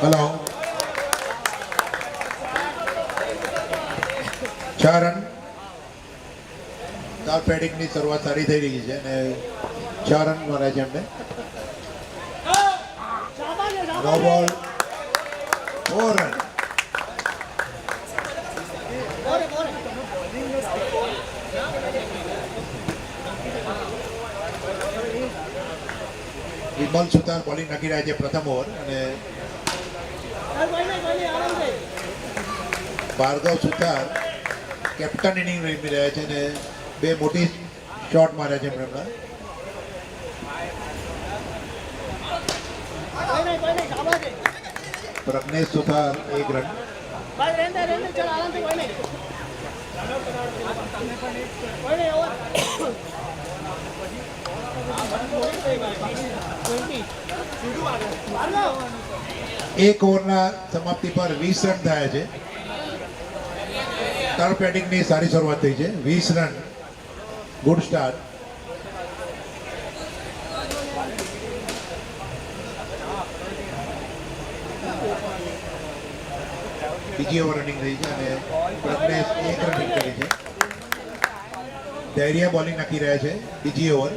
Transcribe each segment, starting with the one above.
Hello 4 run car પેડિંગની શરૂઆત સારી થઈ રહી છે અને 4 રન માર્યા છે એમને નો બોલ 4 રન વિમલ સુતાર બોલિંગ નાખી રહ્યા છે પ્રથમ ઓવર અને ભાર્ગવ સુતાર કેપ્ટન ઇનિંગ રમી રહ્યા છે અને 2 મોટી શોટ માર્યા છે એમણે હમણાં પ્રજ્ઞેશ સુતાર 1 રન એક ઓવરના સમાપ્તિ પર 20 રન થયા છે થર્ડ બેટિંગની સારી શરૂઆત થઈ છે 20 રન ગુડ સ્ટાર્ટ બીજી ઓવર રનિંગ થઈ છે અને પ્રજ્ઞેશ 1 રન હિટ કરી છે ધૈર્ય બોલિંગ નાખી રહ્યા છે બીજી over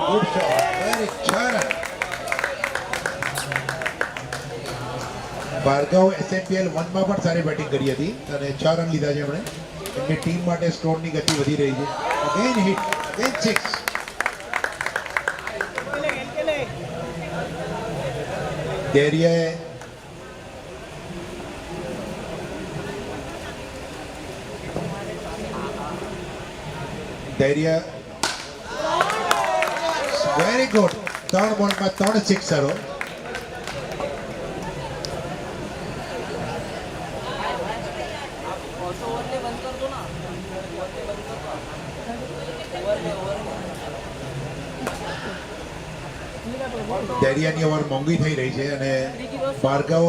good shot very 6 run Bhargav SMPL 1 માં પણ સારી બેટિંગ કરી હતી અને 6 રન લીધા છે એમણે એમની ટીમ માટે સ્કોરની ગતિ વધી રહી છે અગેન હિટ અગેન 6 ધૈર્યએ ધૈર્ય વેરી ગુડ 3 બોલમાં 3 સિક્સરો ધૈર્યની ઓવર મોંઘી થઈ રહી છે અને ભાર્ગવ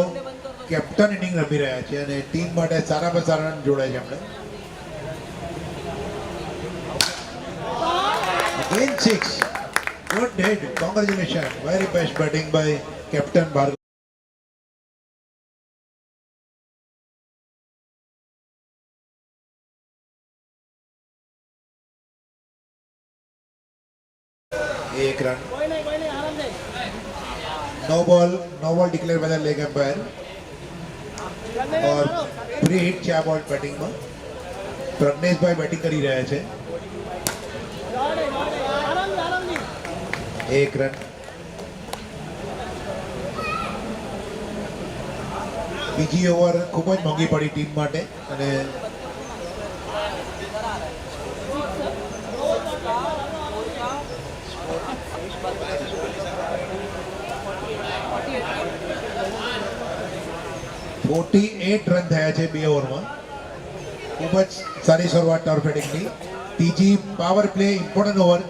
કેપ્ટન ઇનિંગ રમી રહ્યા છે અને ટીમ માટે સારામાં સારા રન જોડાય છે એમણે again 6 good hit congratulations very best batting by captain Bhargav एक run no ball declare by the leg umpire और फ्री हिट છે આ બોલ બેટિંગમાં પ્રજ્ઞેશભાઈ બેટિંગ કરી રહ્યા છે 1 રન બીજી ઓવર ખૂબ જ મોંઘી પડી ટીમ માટે અને રન થયા છે 2 ઓવરમાં ખૂબ જ સારી શરૂઆત ટર્ફ બેટિંગની ત્રીજી power play important over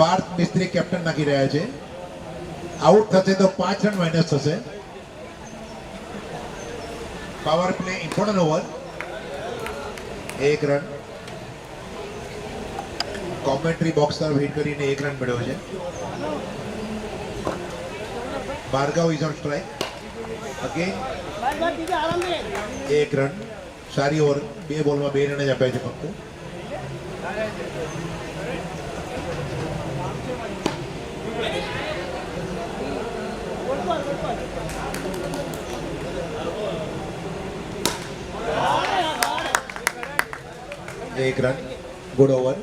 Parth Mistry captain નાખી રહ્યા છે આઉટ થશે તો 5 રન માઇનસ થશે power play important over 1 run commentary box તરફ હિટ કરીને 1 રન મેળવ્યો છે Bhargav is on strike again 1 run સારી ઓવર 2 બોલમાં 2 રન જ આપ્યા છે ફક્ત एक run good over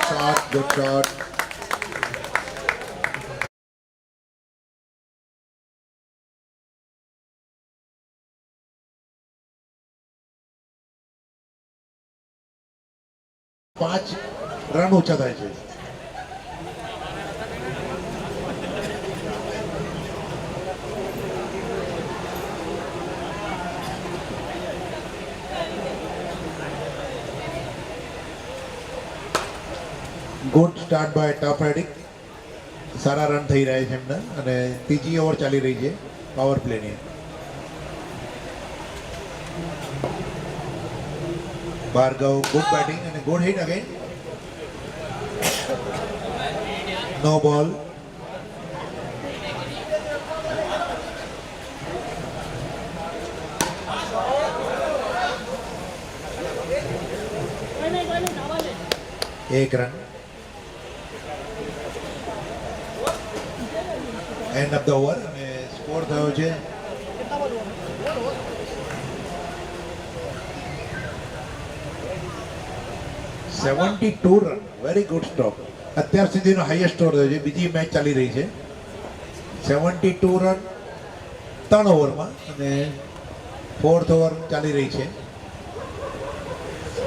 shot good shot 5 run ઓછા થાય છે. Good start by tough heading. Sara run થઈ રહ્યા છે એમને અને ત્રીજી ઓવર ચાલી રહી છે પાવર પ્લેની. ભાર્ગવ ગુડ બેટિંગ અને ગુડ હિટ અગેન. નો બોલ. એક run. End of the over અને સ્કોર થયો છે 72 રન. Very good stop. અત્યાર સુધીનો હાઈએસ્ટ સ્કોર થયો છે. બીજી મેચ ચાલી રહી છે. 72 રન 3 ઓવરમાં અને 4th ઓવર ચાલી રહી છે.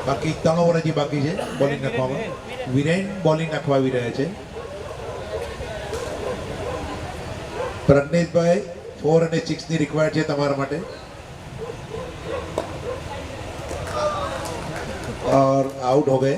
બાકી 3 ઓવર હજી બાકી છે બોલિંગ નાખવામાં. વિરેન બોલિંગ નાખવા આવી રહ્યા છે. પ્રજ્ઞેશભાઈ 4 અને 6 ની રિક્વાયર્ડ છે તમારા માટે. और आउट हो गए.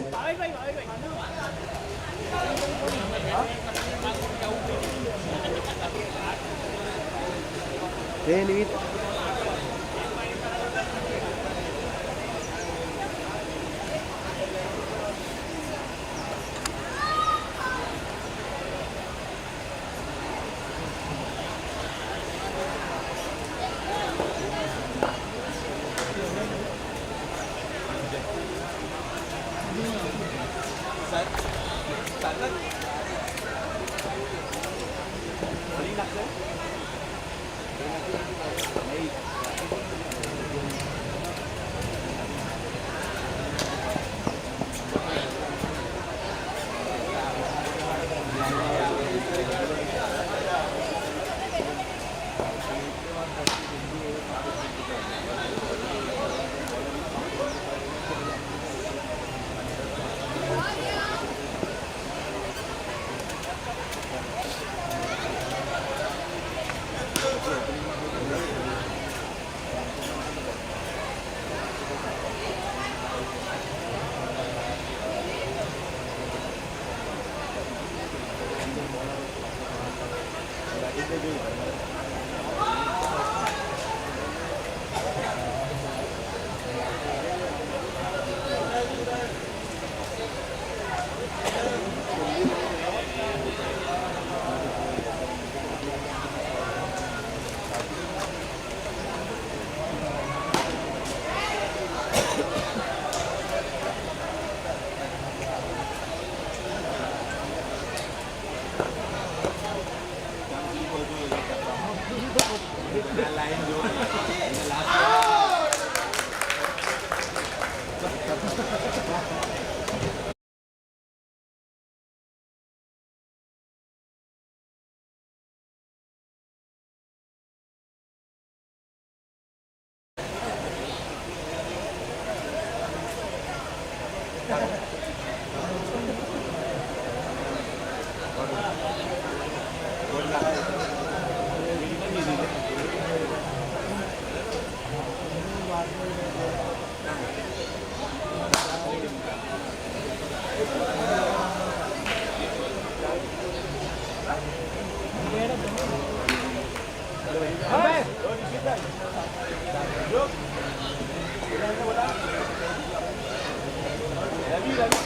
रवि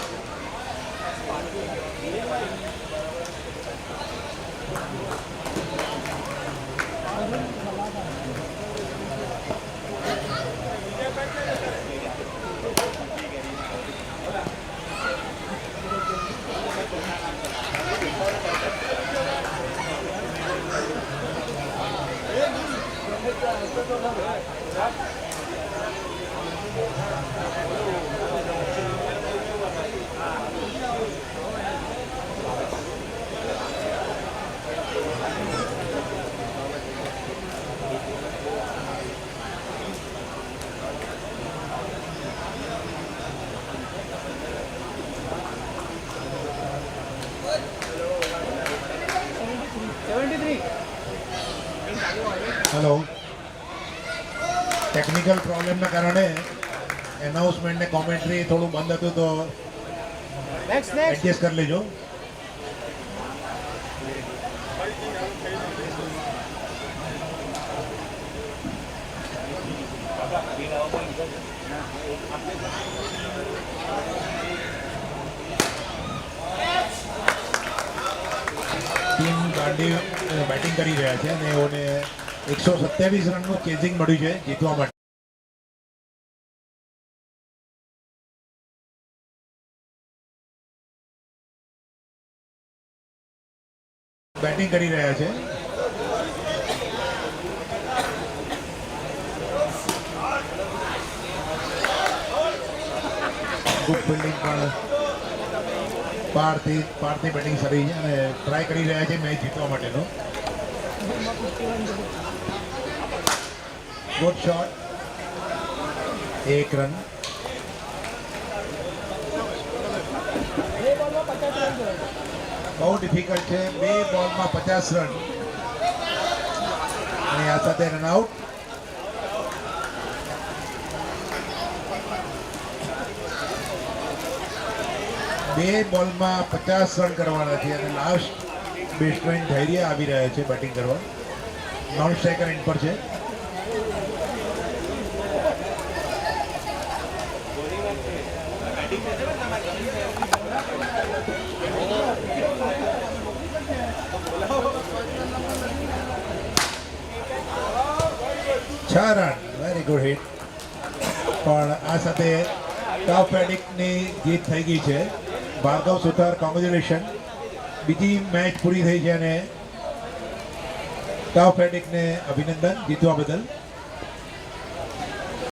ટેકનિકલ પ્રોબ્લેમના કારણે એનાઉન્સમેન્ટ ને કોમેન્ટ્રી થોડું બંધ હતું તો એડજસ્ટ કરી લેજો. ટીમ ગાંડી બેટિંગ કરી રહ્યા છે અને એઓને 127 રનનું ચેઝિંગ મળ્યું છે જીતવા માટે. બેટિંગ કરી રહ્યા છે. ગુડ ફિલ્ડિંગ પણ પારથી બેટિંગ સારી છે અને ટ્રાય કરી રહ્યા છે મેચ જીતવા માટેનો. Good shot, 1 run. બહુ ડિફિકલ્ટ છે, 2 બોલમાં 50 રન અને આ સાથે રન આઉટ. બે બોલમાં 50 રન કરવાના છે અને લાસ્ટ બેટ્સમેન ધૈર્ય આવી રહ્યા છે બેટિંગ કરવા. નોન સ્ટ્રાઇકર એન્ડ પર છે. છ રન, વેરી ગુડ હિટ. પણ આ સાથે ટાઉ પેડિકની જીત થઈ ગઈ છે. ભાર્ગવ સુથાર, કોંગ્રેચ્યુલેશન. બીજી મેચ પૂરી થઈ છે અને ટાઉ પેડિકને અભિનંદન જીતવા બદલ.